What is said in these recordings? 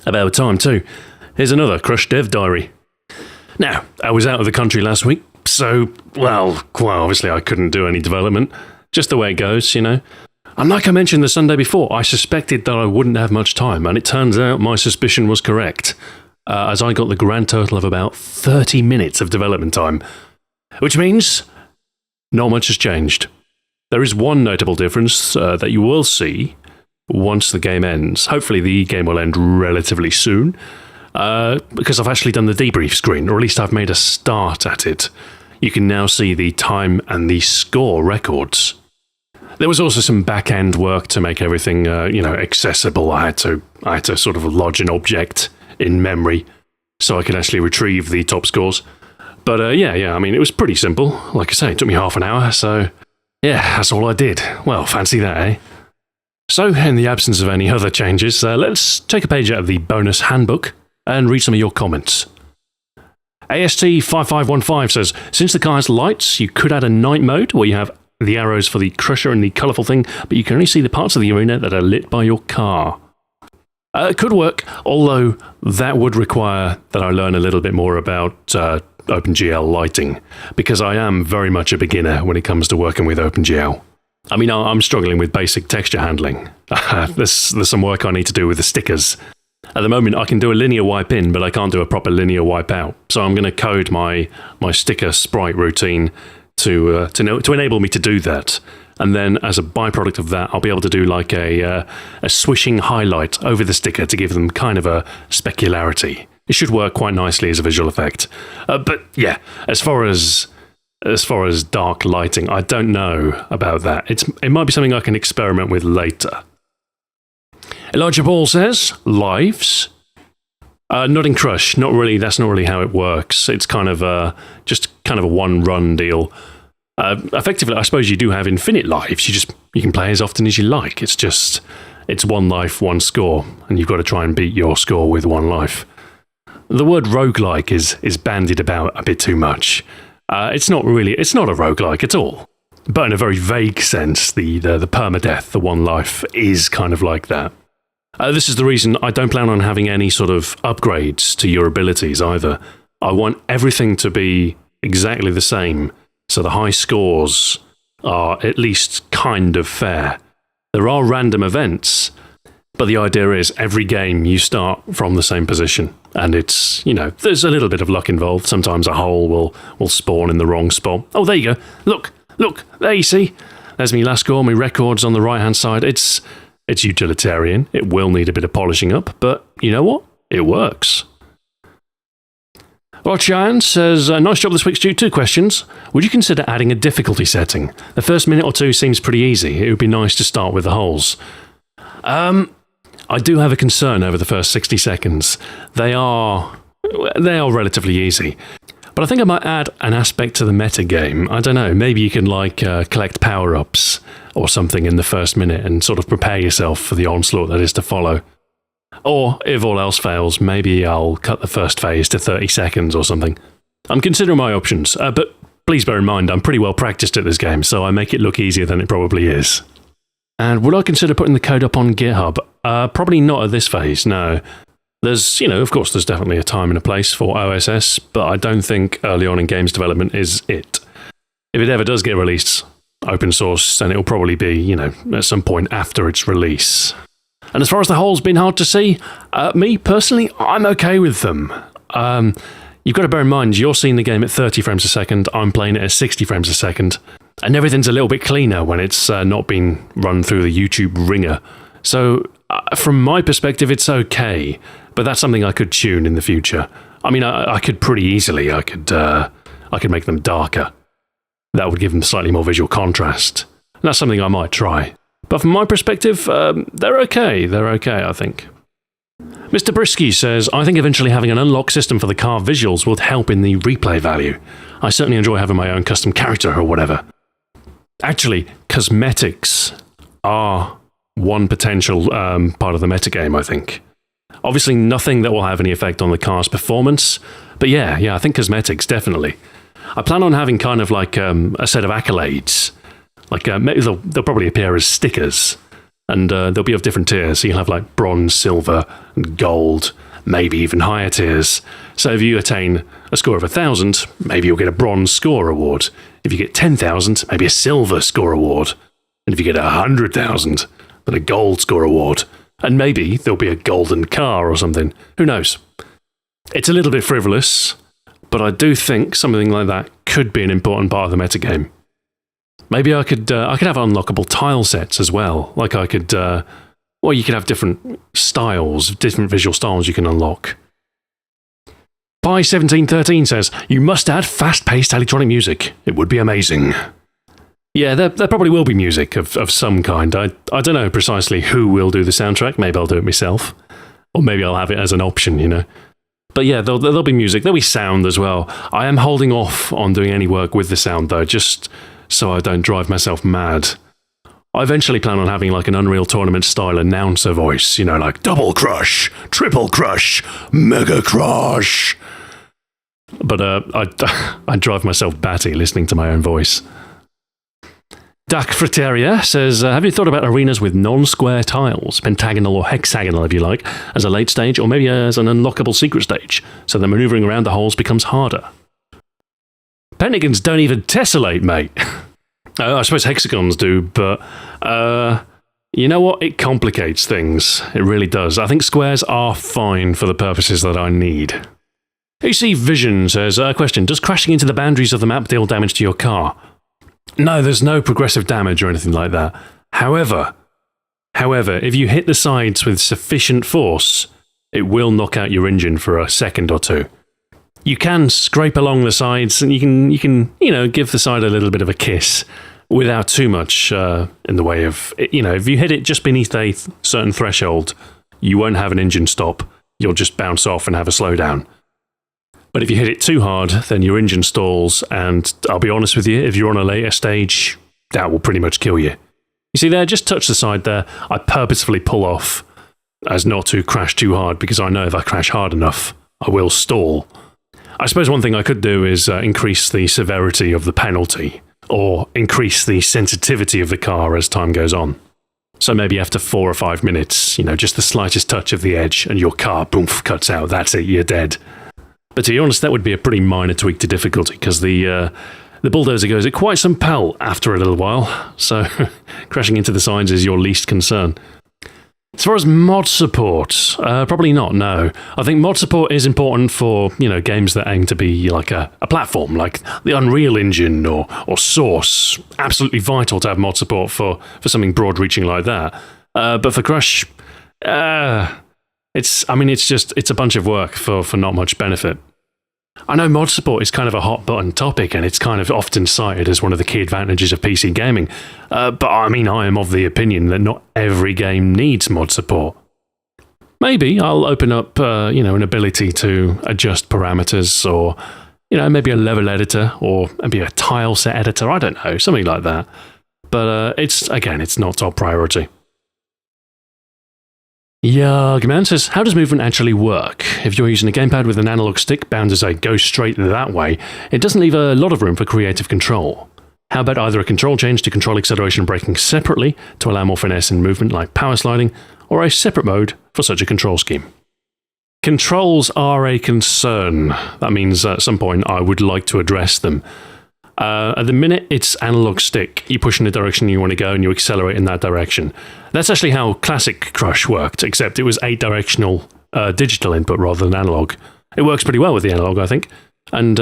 About time too. Here's another Krush Dev Diary. Now, I was out of the country last week, so, well, quite obviously I couldn't do any development. Just the way it goes, you know. And like I mentioned the Sunday before, I suspected that I wouldn't have much time, and it turns out my suspicion was correct, as I got the grand total of about 30 minutes of development time. Which means not much has changed. There is one notable difference that you will see once the game ends. Hopefully the game will end relatively soon, because I've actually done the debrief screen, or at least I've made a start at it. You can now see the time and the score records. There was also some back-end work to make everything, accessible. I had to sort of lodge an object in memory so I could actually retrieve the top scores. But I mean, it was pretty simple. Like I say, it took me half an hour, so yeah, that's all I did. Well, fancy that, eh? So, in the absence of any other changes, let's take a page out of the bonus handbook and read some of your comments. AST5515 says, since the car has lights, you could add a night mode where you have the arrows for the crusher and the colourful thing, but you can only see the parts of the arena that are lit by your car. It could work, although that would require that I learn a little bit more about OpenGL lighting, because I am very much a beginner when it comes to working with OpenGL. I mean, I'm struggling with basic texture handling. There's some work I need to do with the stickers. At the moment, I can do a linear wipe in, but I can't do a proper linear wipe out. So I'm going to code my sticker sprite routine to enable me to do that. And then, as a byproduct of that, I'll be able to do like a swishing highlight over the sticker to give them kind of a specularity. It should work quite nicely as a visual effect. But yeah, as far as dark lighting, I don't know about that. It might be something I can experiment with later. Elijah Ball says, lives? Not in Krush. Not really. That's not really how it works. It's kind of just kind of a one-run deal. Effectively, I suppose you do have infinite lives. You can play as often as you like. It's one life, one score, and you've got to try and beat your score with one life. The word roguelike is bandied about a bit too much. It's not a roguelike at all. But in a very vague sense, the permadeath, the one life, is kind of like that. This is the reason I don't plan on having any sort of upgrades to your abilities either. I want everything to be exactly the same, so the high scores are at least kind of fair. There are random events, but the idea is every game you start from the same position. And it's, there's a little bit of luck involved. Sometimes a hole will spawn in the wrong spot. Oh, there you go. Look, there you see. There's my last score, my records on the right-hand side. It's utilitarian. It will need a bit of polishing up, but you know what? It works. Rochan says, nice job this week, Stu. 2 questions. Would you consider adding a difficulty setting? The first minute or two seems pretty easy. It would be nice to start with the holes. I do have a concern over the first 60 seconds. They are relatively easy. But I think I might add an aspect to the meta game. I don't know, maybe you can collect power-ups or something in the first minute and sort of prepare yourself for the onslaught that is to follow. Or, if all else fails, maybe I'll cut the first phase to 30 seconds or something. I'm considering my options, but please bear in mind I'm pretty well practiced at this game, so I make it look easier than it probably is. And would I consider putting the code up on GitHub? Probably not at this phase, no. There's, of course, there's definitely a time and a place for OSS, but I don't think early on in games development is it. If it ever does get released open source, then it'll probably be, at some point after its release. And as far as the holes being hard to see, me personally, I'm okay with them. You've got to bear in mind, you're seeing the game at 30 frames a second, I'm playing it at 60 frames a second, and everything's a little bit cleaner when it's not been run through the YouTube ringer. So, from my perspective, it's okay, but that's something I could tune in the future. I mean, I could pretty easily, I could make them darker. That would give them slightly more visual contrast. And that's something I might try. But from my perspective, they're okay, I think. Mr. Brisky says, I think eventually having an unlock system for the car visuals would help in the replay value. I certainly enjoy having my own custom character or whatever. Actually, cosmetics are one potential part of the metagame, I think. Obviously, nothing that will have any effect on the car's performance, but yeah, I think cosmetics, definitely. I plan on having kind of like a set of accolades. Like, maybe they'll probably appear as stickers. And they'll be of different tiers. So you'll have like bronze, silver, and gold, maybe even higher tiers. So if you attain a score of 1,000, maybe you'll get a bronze score award. If you get 10,000, maybe a silver score award. And if you get 100,000, then a gold score award. And maybe there'll be a golden car or something. Who knows? It's a little bit frivolous, but I do think something like that could be an important part of the metagame. Maybe I could have unlockable tile sets as well. Like I could, well, you could have different styles, different visual styles you can unlock. Pi1713 says, you must add fast-paced electronic music. It would be amazing. Yeah, there probably will be music of some kind. I don't know precisely who will do the soundtrack. Maybe I'll do it myself. Or maybe I'll have it as an option, you know. But yeah, there'll be music. There'll be sound as well. I am holding off on doing any work with the sound, though, just so I don't drive myself mad. I eventually plan on having like an Unreal Tournament style announcer voice, you know, like double crush, triple crush, mega crush. But I drive myself batty listening to my own voice. Dak Friteria says, have you thought about arenas with non-square tiles, pentagonal or hexagonal if you like, as a late stage or maybe as an unlockable secret stage, so the manoeuvring around the holes becomes harder? Pentagons don't even tessellate, mate. I suppose hexagons do, but you know what? It complicates things. It really does. I think squares are fine for the purposes that I need. AC Vision says, question, does crashing into the boundaries of the map deal damage to your car? No, there's no progressive damage or anything like that. However, if you hit the sides with sufficient force, it will knock out your engine for a second or two. You can scrape along the sides, and you can give the side a little bit of a kiss without too much in the way of, if you hit it just beneath a certain threshold, you won't have an engine stop. You'll just bounce off and have a slowdown. But if you hit it too hard, then your engine stalls, and I'll be honest with you, if you're on a later stage, that will pretty much kill you. You see there, just touch the side there. I purposefully pull off as not to crash too hard, because I know if I crash hard enough, I will stall. I suppose one thing I could do is increase the severity of the penalty, or increase the sensitivity of the car as time goes on. So maybe after 4 or 5 minutes, just the slightest touch of the edge, and your car, boom, cuts out. That's it, you're dead. But to be honest, that would be a pretty minor tweak to difficulty, because the bulldozer goes at quite some pell after a little while, so crashing into the sides is your least concern. As far as mod support, probably not, no. I think mod support is important for, games that aim to be like a platform, like the Unreal Engine or Source. Absolutely vital to have mod support for something broad-reaching like that. But for Krush, it's a bunch of work for not much benefit. I know mod support is kind of a hot button topic, and it's kind of often cited as one of the key advantages of PC gaming. But I am of the opinion that not every game needs mod support. Maybe I'll open up, an ability to adjust parameters, or maybe a level editor, or maybe a tile set editor. I don't know, something like that. But it's not top priority. Yugman says, how does movement actually work? If you're using a gamepad with an analog stick bound to say go straight that way, it doesn't leave a lot of room for creative control. How about either a control change to control acceleration and braking separately to allow more finesse in movement like power sliding, or a separate mode for such a control scheme? Controls are a concern. That means at some point I would like to address them. At the minute, it's analog stick. You push in the direction you want to go and you accelerate in that direction. That's actually how classic Krush worked, except it was 8-directional digital input rather than analog. It works pretty well with the analog, I think. And,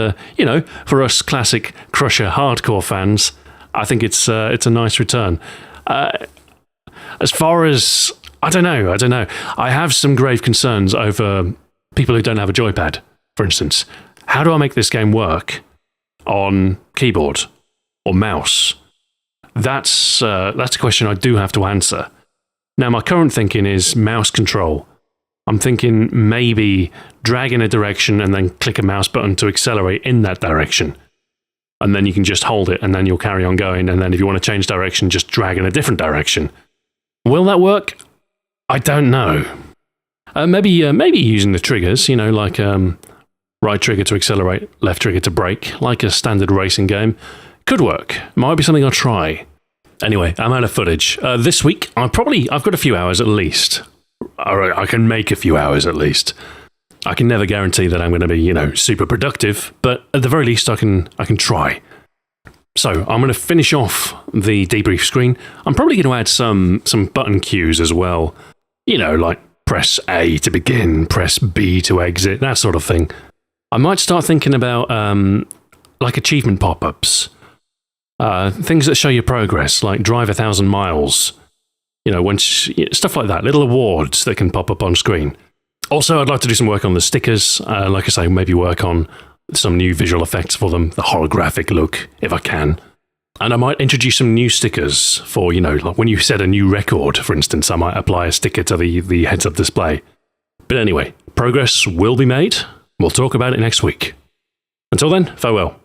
for us classic Crusher hardcore fans, I think it's a nice return. As far as, I don't know. I have some grave concerns over people who don't have a joypad, for instance. How do I make this game work on keyboard or mouse? That's a question I do have to answer. Now, my current thinking is mouse control. I'm thinking maybe drag in a direction and then click a mouse button to accelerate in that direction. And then you can just hold it and then you'll carry on going. And then if you want to change direction, just drag in a different direction. Will that work? I don't know. Maybe using the triggers, like right trigger to accelerate, left trigger to brake, like a standard racing game, could work. Might be something I'll try. Anyway, I'm out of footage. This week, I've got a few hours at least. I can make a few hours at least. I can never guarantee that I'm going to be, super productive, but at the very least, I can try. So I'm going to finish off the debrief screen. I'm probably going to add some button cues as well. Like press A to begin, press B to exit, that sort of thing. I might start thinking about like achievement pop-ups. Things that show your progress, like drive 1,000 miles. Stuff like that. Little awards that can pop up on screen. Also, I'd like to do some work on the stickers. Like I say, maybe work on some new visual effects for them, the holographic look, if I can. And I might introduce some new stickers for, like when you set a new record, for instance, I might apply a sticker to the heads-up display. But anyway, progress will be made. We'll talk about it next week. Until then, farewell.